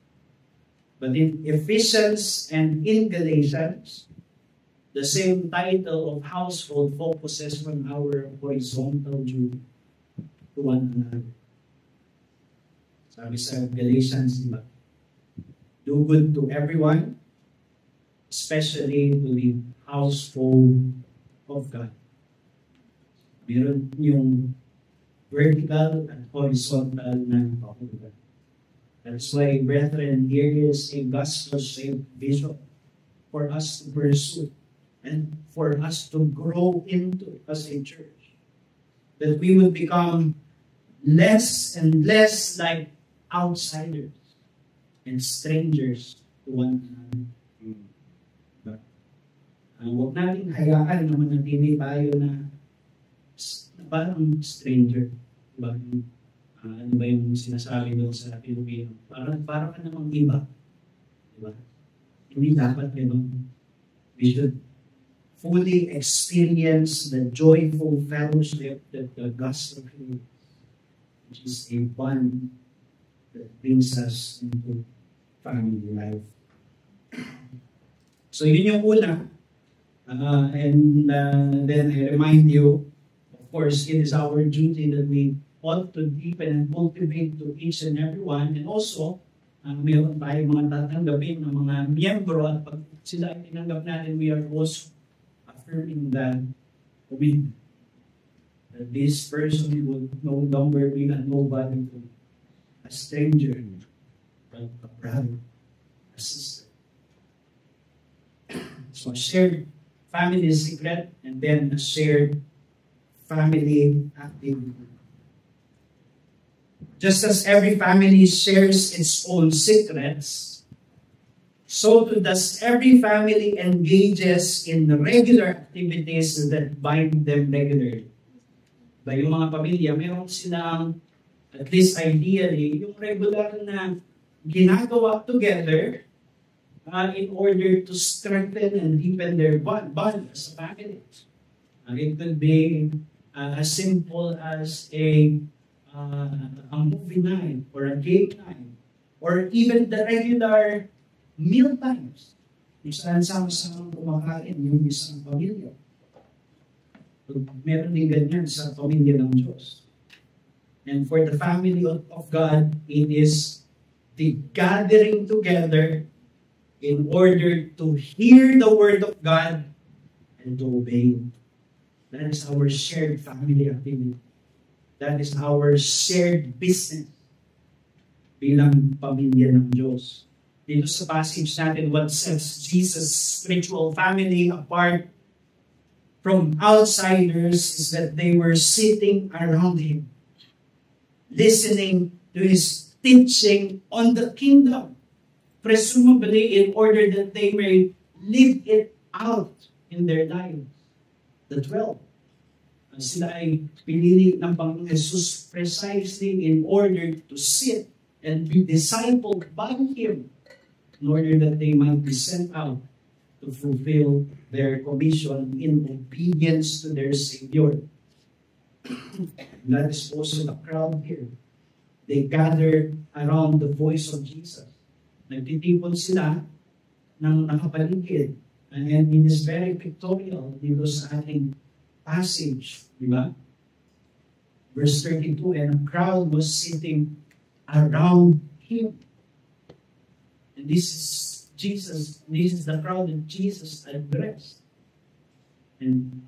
B: But in Ephesians and in Galatians, the same title of household focuses on our horizontal duty to one another. Sabi sa Galatians, diba? Do good to everyone, especially to the household of God. Meron yung vertical and horizontal na pagkukulan. That's why, brethren, here is a gospel-shaped vision for us to pursue and for us to grow into as a church. That we would become less and less like outsiders and strangers to one another. Huwag natin hayaan na manatili tayo na parang stranger. Diba? Ano ba yung sinasabi doon sa Pilipino? Parang ka namang iba. Diba? Hindi dapat gano'n. We should fully experience the joyful fellowship that the gospel is, which is a bond that brings us into family life. So yun yung una. And then I remind you, of course, it is our duty that we ought to deepen and cultivate to each and every one. And also, mayroon tayong mga tatanggapin ng mga miyembro at pag sila ay tinanggap natin, we are also affirming that commitment. That this person would no longer be a nobody to a stranger, but a brother, a sister. So a shared family secret and then a shared family activity. Just as every family shares its own secrets, so too does every family engages in regular activities that bind them regularly. Ba yung mga pamilya, mayroon silang, at least ideally, yung regular na ginagawa together in order to strengthen and deepen their bond as a family. It could be as simple as a movie night or a game night or even the regular meal times. Kung saan sama-sama kumakain yung isang pamilya. Meron din ganyan sa pamilya ng Diyos. And for the family of God, it is the gathering together in order to hear the Word of God and to obey it. That is our shared family activity. That is our shared business bilang pamilya ng Diyos. Dito sa passage natin, what sets Jesus' spiritual family apart from outsiders is that they were sitting around Him, listening to His teaching on the kingdom, presumably in order that they may live it out in their lives. The 12. Sila ay pinili ng Panginoong Jesus precisely in order to sit and be discipled by Him in order that they might be sent out to fulfill their commission in obedience to their Savior. That is also the crowd here. They gathered around the voice of Jesus. Nagtitipon sila ng nakapaligid. And it is very pictorial dito sa ating passage. Di ba? Verse 32, and a crowd was sitting around him. And this is Jesus. This is the crowd that Jesus addressed. And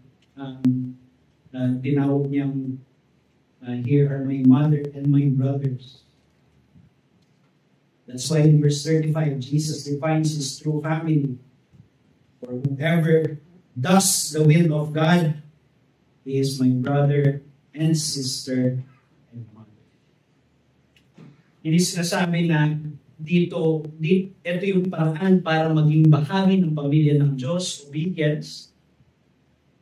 B: tinawag niyang, here are my mother and my brothers. That's why in verse 35, Jesus defines his true family. For whoever does the will of God, he is my brother and sister and mother. Hindi sinasabi na ito yung paraan para maging bahagi ng pamilya ng Diyos, obedience.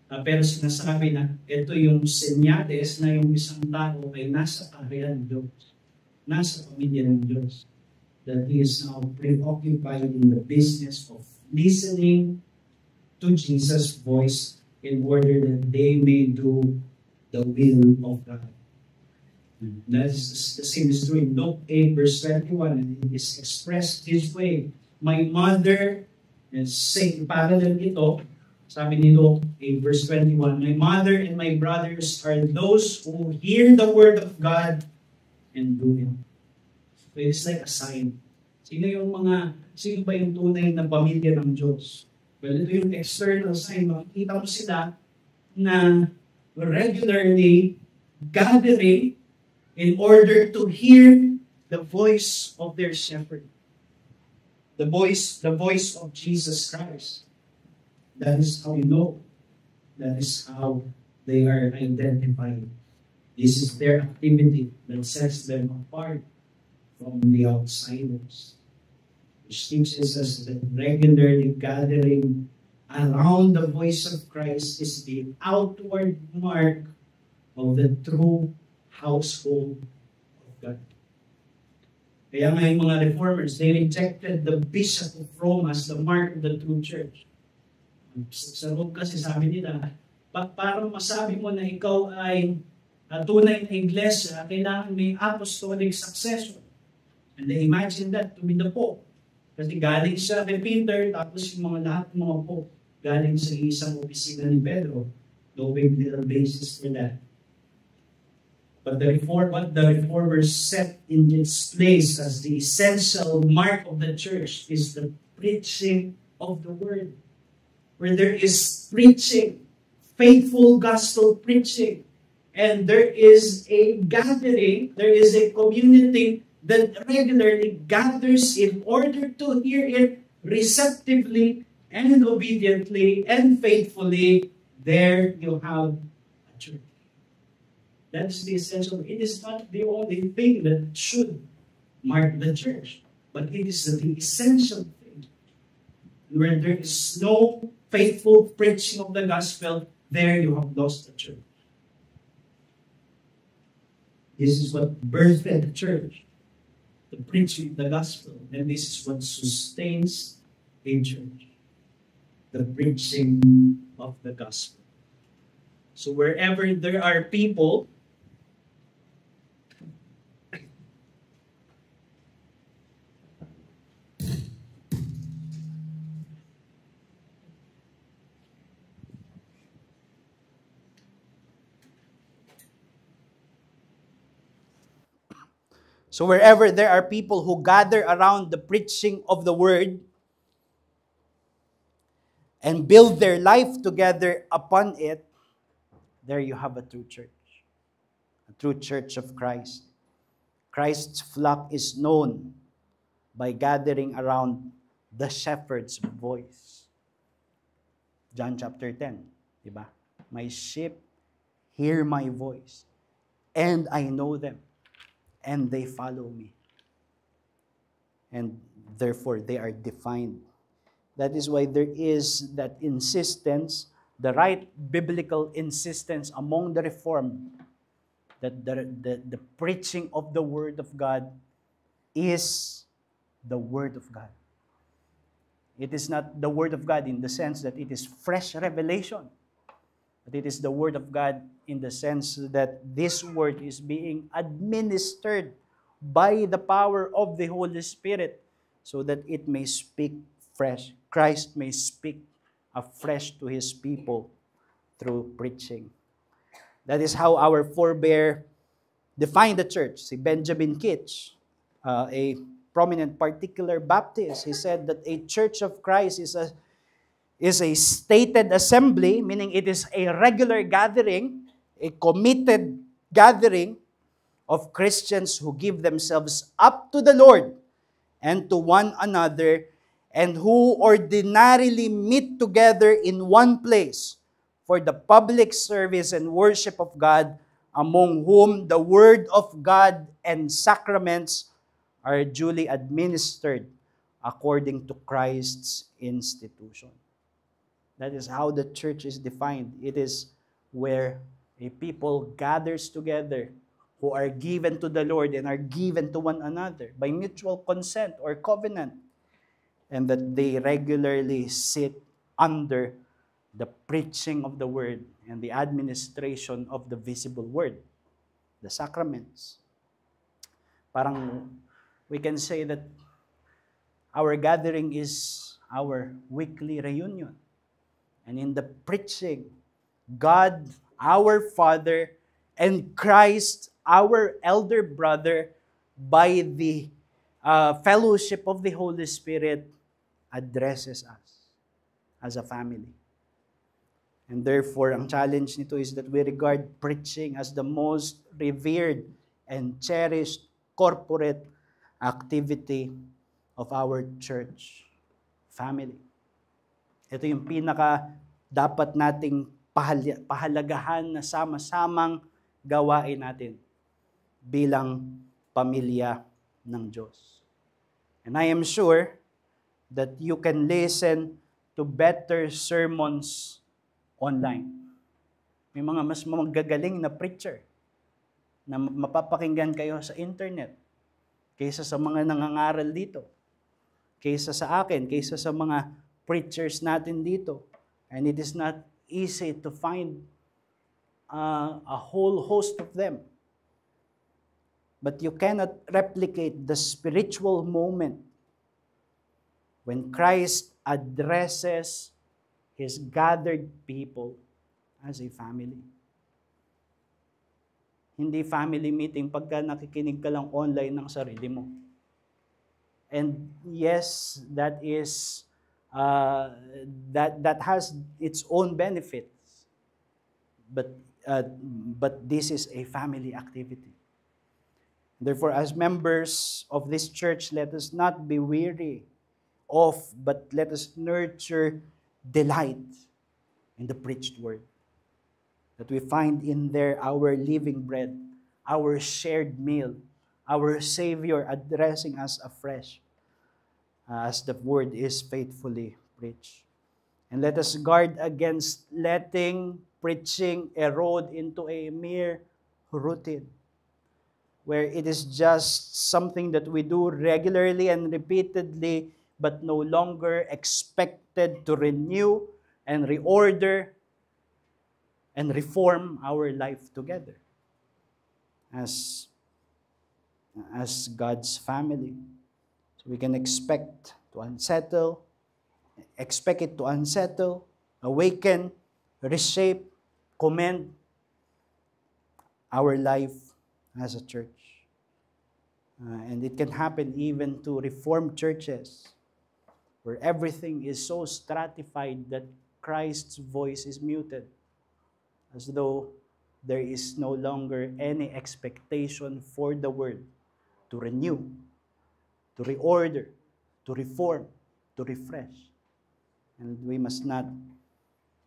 B: Pero sinasabi na ito yung senyales na yung isang tao ay nasa kaharian ng Diyos, nasa pamilya ng Diyos. That he is now preoccupied in the business of listening to Jesus' voice in order that they may do the will of God. That is the same is true in Luke 8 verse 21, and it is expressed this way. My mother, and same parallel ito, sabi ni Luke 8 verse 21, my mother and my brothers are those who hear the word of God and do it. So it's like a sign. Sino ba yung tunay na pamilya ng Diyos? Well, ito yung external sign. Makikita mo sila na regularly gathering in order to hear the voice of their shepherd. The voice of Jesus Christ. That is how you know. That is how they are identified. This is their activity that sets them apart from the outsiders. Which teaches us that regularly gathering around the voice of Christ is the outward mark of the true household of God. Kaya nga yung mga reformers, they rejected the Bishop of Rome as the mark of the true church. Sa Rome kasi sabi nila, para masabi mo na ikaw ay tunay na iglesia, kailangan may apostolic succession. And they imagine that to be the Pope. Kasi galing siya kay Peter, tapos yung lahat ng mga Pope, galing sa isang opisina ni Pedro. No biblical basis for that. But what the reformers set in its place as the essential mark of the church is the preaching of the word. Where there is preaching, faithful gospel preaching, and there is a gathering, there is a community that regularly gathers in order to hear it receptively and obediently and faithfully, there you have a church. That's the essential. It is not the only thing that should mark the church, but it is the essential thing. Where there is no faithful preaching of the gospel, there you have lost the church. This is what birthed the church. The preaching of the gospel. And this is what sustains a church. The preaching of the gospel. So wherever there are people
A: So wherever there are people who gather around the preaching of the word and build their life together upon it, there you have a true church. A true church of Christ. Christ's flock is known by gathering around the shepherd's voice. John chapter 10, diba? My sheep hear my voice, and I know them. And they follow me. And therefore, they are defined. That is why there is that insistence, the right biblical insistence among the Reformed, that the preaching of the Word of God is the Word of God. It is not the Word of God in the sense that it is fresh revelation, but it is the Word of God in the sense that this word is being administered by the power of the Holy Spirit so that it may speak fresh. Christ may speak afresh to His people through preaching. That is how our forebear defined the church. Si Benjamin Kitch, a prominent particular Baptist, he said that a church of Christ is a stated assembly, meaning it is a regular gathering, a committed gathering of Christians who give themselves up to the Lord and to one another, and who ordinarily meet together in one place for the public service and worship of God, among whom the Word of God and sacraments are duly administered according to Christ's institution. That is how the church is defined. It is where a people gathers together who are given to the Lord and are given to one another by mutual consent or covenant, and that they regularly sit under the preaching of the Word and the administration of the visible Word, the sacraments. Parang we can say that our gathering is our weekly reunion. And in the preaching, God, our Father, and Christ, our elder brother, by the fellowship of the Holy Spirit, addresses us as a family. And therefore, ang challenge nito is that we regard preaching as the most revered and cherished corporate activity of our church family. Ito yung pinaka dapat nating pahalagahan na sama-samang gawain natin bilang pamilya ng Diyos. And I am sure that you can listen to better sermons online. May mga mas magagaling na preacher na mapapakinggan kayo sa internet kaysa sa mga nangangaral dito, kaysa sa akin, kaysa sa mga preachers natin dito. And it is not easy to find a whole host of them. But you cannot replicate the spiritual moment when Christ addresses His gathered people as a family. Hindi family meeting pagka nakikinig ka lang online ng sarili mo. And yes, that is that has its own benefits. But this is a family activity. Therefore, as members of this church, let us not be weary of, but let us nurture delight in the preached word. That we find in there our living bread, our shared meal, our Savior addressing us afresh as the word is faithfully preached. And let us guard against letting preaching erode into a mere routine, where it is just something that we do regularly and repeatedly, but no longer expected to renew and reorder and reform our life together as God's family. So we can expect it to unsettle, awaken, reshape, commend our life as a church. And it can happen even to Reformed churches, where everything is so stratified that Christ's voice is muted, as though there is no longer any expectation for the word to renew, to reorder, to reform, to refresh. And we must not,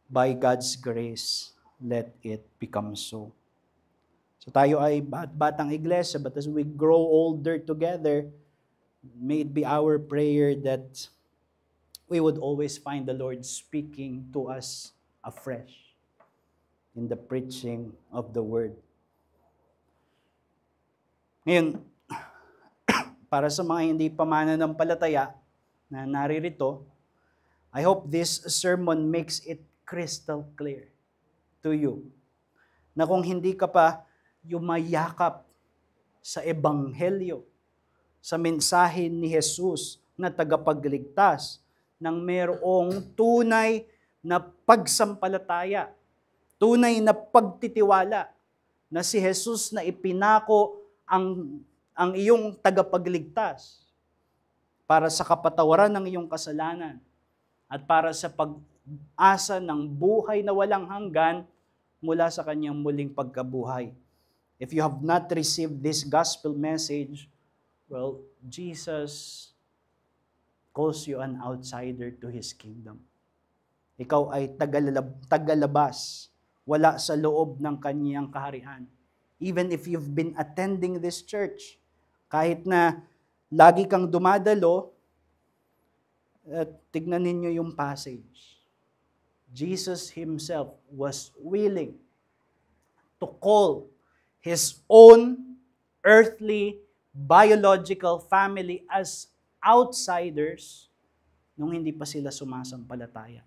A: by God's grace, let it become so. So tayo ay batang iglesia, but as we grow older together, may it be our prayer that we would always find the Lord speaking to us afresh in the preaching of the word. Ngayon, para sa mga hindi pa mananampalataya na naririto, I hope this sermon makes it crystal clear to you na kung hindi ka pa yumayakap sa ebanghelyo, sa mensahe ni Jesus na tagapagligtas, ng merong tunay na pagsampalataya, tunay na pagtitiwala na si Jesus na ipinako ang iyong tagapagligtas para sa kapatawaran ng iyong kasalanan at para sa pag-asa ng buhay na walang hanggan mula sa kanyang muling pagkabuhay. If you have not received this gospel message, well, Jesus calls you an outsider to His kingdom. Ikaw ay tagalabas, wala sa loob ng kanyang kaharian. Even if you've been attending this church, kahit na lagi kang dumadalo, tignan ninyo yung passage. Jesus Himself was willing to call His own earthly, biological family as outsiders nung hindi pa sila sumasampalataya.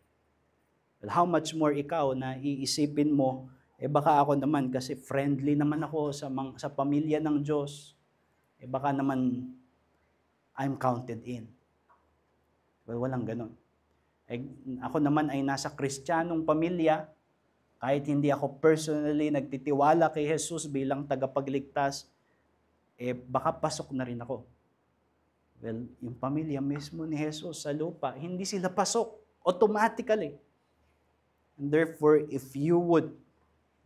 A: Well, how much more ikaw na iisipin mo, baka ako naman kasi friendly naman ako sa pamilya ng Diyos, baka naman I'm counted in. Well, walang ganun. Ako naman ay nasa Kristiyanong pamilya, kahit hindi ako personally nagtitiwala kay Jesus bilang tagapagligtas, baka pasok na rin ako. Well, yung pamilya mismo ni Jesus sa lupa, hindi sila pasok automatically. And therefore, if you would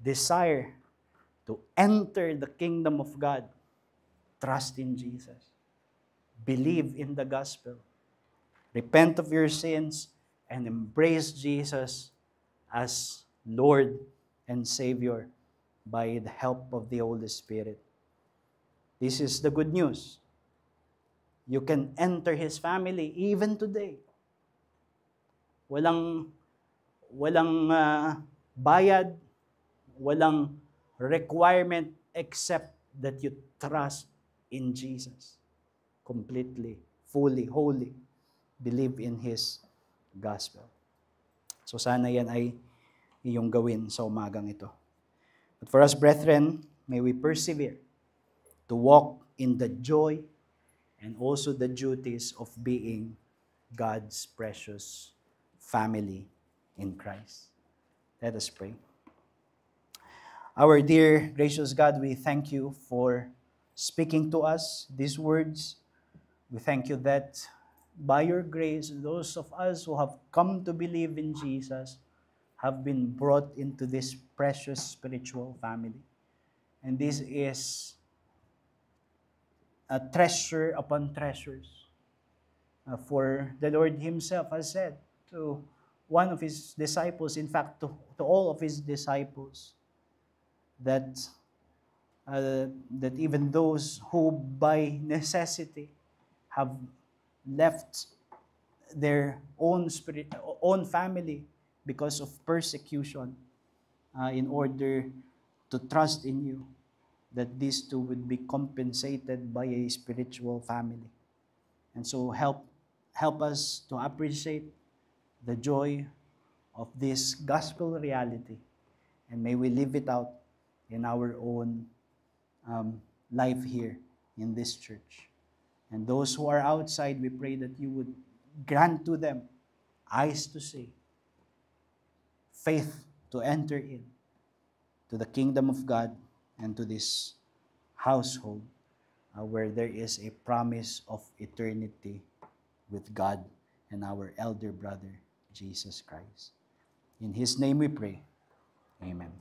A: desire to enter the kingdom of God, trust in Jesus. Believe in the gospel. Repent of your sins and embrace Jesus as Lord and Savior by the help of the Holy Spirit. This is the good news. You can enter His family even today. Walang bayad, walang requirement except that you trust in Jesus completely, fully, wholly. Believe in His gospel. So sana yan ay iyong gawin sa umagang ito. But for us, brethren, may we persevere to walk in the joy and also the duties of being God's precious family in Christ. Let us pray. Our dear, gracious God, we thank You for speaking to us these words. We thank You that by Your grace, those of us who have come to believe in Jesus have been brought into this precious spiritual family. And this is a treasure upon treasures. For the Lord Himself has said to one of His disciples, in fact, to all of His disciples, that even those who by necessity have left their own family because of persecution, in order to trust in You, that these two would be compensated by a spiritual family. And so help us to appreciate the joy of this gospel reality, and may we live it out in our own life here in this church. And those who are outside, we pray that You would grant to them eyes to see, faith to enter in to the kingdom of God and to this household where there is a promise of eternity with God and our elder brother, Jesus Christ. In His name we pray. Amen.